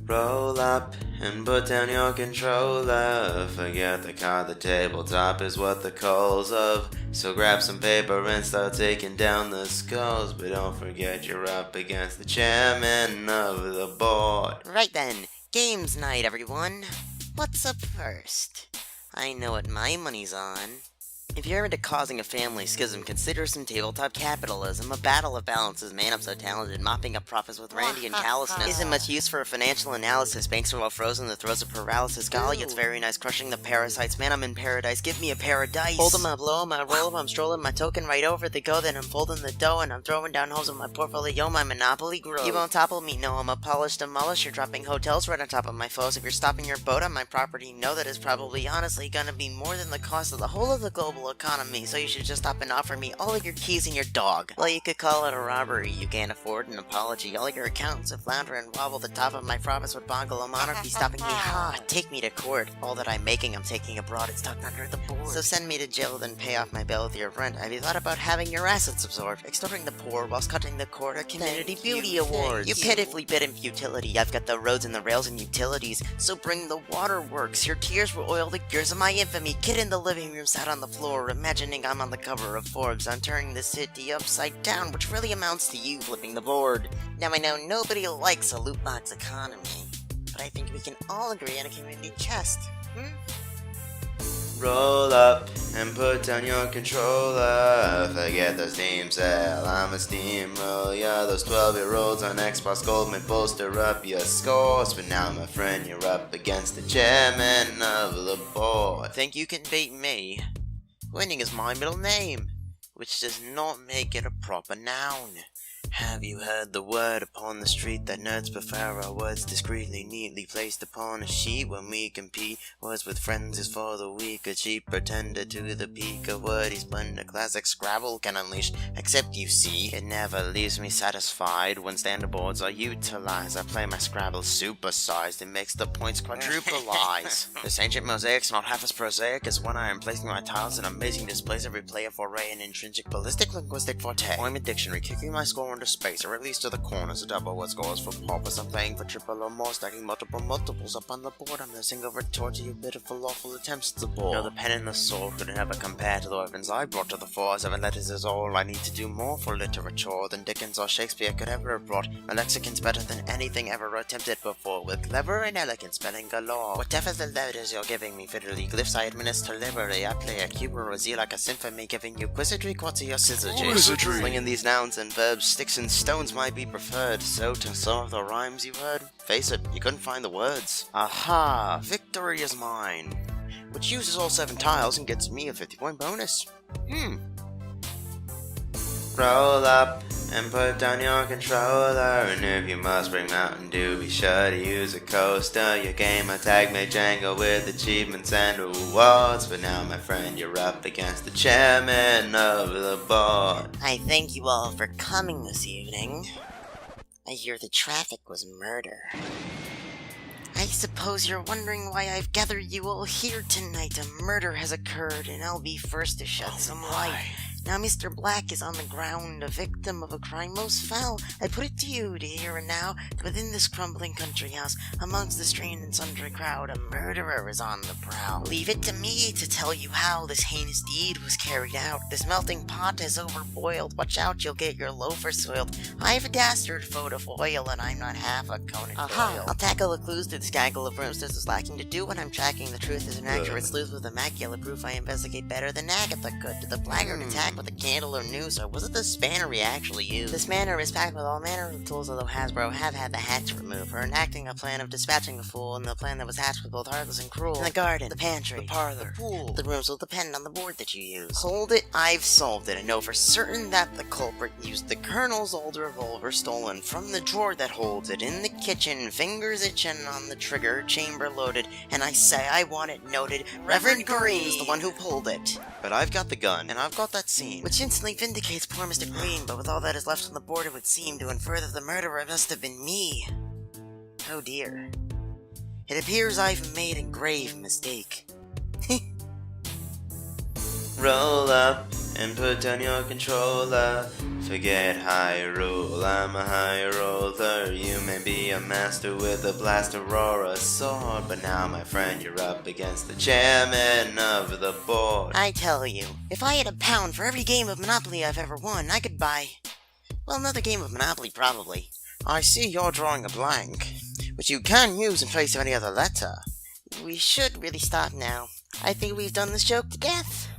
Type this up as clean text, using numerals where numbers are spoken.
Roll up and put down your controller. Forget the card, the tabletop is what the call's of. So grab some paper and start taking down the scores. But don't forget you're up against the chairman of the board. Right then, games night everyone. What's up first? I know what my money's on. If you're into causing a family schism, consider some tabletop capitalism. A battle of balances, man, I'm so talented. Mopping up profits with Randy and callousness isn't much use for a financial analysis. Banks are well frozen, the throes of paralysis. Golly, it's very nice crushing the parasites. Man, I'm in paradise, give me a paradise. Hold 'em, I blow 'em, I roll 'em, I'm strolling my token right over the go. Then I'm folding the dough and I'm throwing down holes in my portfolio. My monopoly grows. You won't topple me, no, I'm a polished demolish. You're dropping hotels right on top of my foes. If you're stopping your boat on my property, know that it's probably honestly gonna be more than the cost of the whole of the global economy, so you should just stop and offer me all of your keys and your dog. Well, you could call it a robbery, you can't afford an apology. All your accountants would flounder and wobble, the top of my profits would boggle. A monarchy stopping me, ha, take me to court. All that I'm making, I'm taking abroad, it's tucked under the board. So send me to jail, then pay off my bill with your rent. Have you thought about having your assets absorbed, extorting the poor whilst cutting the cord at community beauty awards? You pitifully bid in futility, I've got the roads and the rails and utilities, so bring the waterworks. Your tears will oil the gears of my infamy. Kid in the living room sat on the floor, imagining I'm on the cover of Forbes. I'm turning the city upside down, which really amounts to you flipping the board. Now I know nobody likes a loot box economy, but I think we can all agree on a community chest. Roll up and put down your controller. Forget the Steam sale, I'm a steamroller. Those 12-year-olds on Xbox Gold may bolster up your scores. But now, my friend, you're up against the chairman of the board. Think you can beat me? Winning is my middle name, which does not make it a proper noun. Have you heard the word upon the street that nerds prefer our words discreetly, neatly placed upon a sheet when we compete? Words with friends is for the weak, a cheap pretender to the peak. A wordy splendor classic Scrabble can unleash, except you see, it never leaves me satisfied. When standard boards are utilized, I play my Scrabble supersized. It makes the points quadrupleize. This ancient mosaic's not half as prosaic as when I am placing my tiles in amazing displays. Every player foray an intrinsic ballistic linguistic forte. I'm a dictionary, kicking my score into space, or at least to the corners, a double what scores for paupers. I'm playing for triple or more, stacking multiples up on the board. I'm nursing over toward you, pitiful awful attempts to bore. No, the pen and the sword could never compare to the weapons I brought to the fore. 7 letters is all I need to do more for literature than Dickens or Shakespeare could ever have brought. My lexicon's better than anything ever attempted before, with clever and elegant spelling galore. Whatever the letters you're giving me, fiddly glyphs I administer liberally. I play a cuberozy like a symphony, giving you quizardry, quatsy or scissorgy. Slinging these nouns and verbs, sticks and stones might be preferred. So to some of the rhymes you heard, face it, you couldn't find the words. Aha, victory is mine, which uses all 7 tiles and gets me a 50-point bonus. Roll up and put down your controller. And if you must bring Mountain Dew, be sure to use a coaster. Your gamer tag may jangle with achievements and rewards. But now, my friend, you're up against the chairman of the board. I thank you all for coming this evening. I hear the traffic was murder. I suppose you're wondering why I've gathered you all here tonight. A murder has occurred, and I'll be first to shed some light. Now Mr. Black is on the ground, a victim of a crime most foul. I put it to you to hear and now, within this crumbling country house, amongst the strained and sundry crowd, a murderer is on the prowl. Leave it to me to tell you how this heinous deed was carried out. This melting pot has overboiled. Watch out, you'll get your loafer soiled. I've a dastard photo foil, and I'm not half a Conan Doyle. I'll tackle the clues through the gaggle of rooms. There's lacking to do when I'm tracking the truth as an accurate sleuth with immaculate proof. I investigate better than Agatha could. To the blackguard attack with a candle or noose, or was it the spanner we actually used? The spanner is packed with all manner of tools, although Hasbro have had the hatch removed for enacting a plan of dispatching a fool, and the plan that was hatched was both heartless and cruel. In the garden, the pantry, the parlor, the pool, the rooms will depend on the board that you use. Hold it, I've solved it. I know for certain that the culprit used the Colonel's old revolver stolen from the drawer that holds it in the kitchen, fingers itching on the trigger, chamber loaded, and I say I want it noted, Reverend Green's the one who pulled it. But I've got the gun, and I've got that scene, which instantly vindicates poor Mr. Green, but with all that is left on the board, it would seem to infer that the murderer must have been me. Oh dear. It appears I've made a grave mistake. Roll up and put down your controller. Forget high rule, I'm a high roller. You may be a master with a blaster or a sword, but now, my friend, you're up against the chairman of the board. I tell you, if I had £1 for every game of Monopoly I've ever won, I could buy, well, another game of Monopoly, probably. I see you're drawing a blank, which you can use in place of any other letter. We should really stop now. I think we've done this joke to death.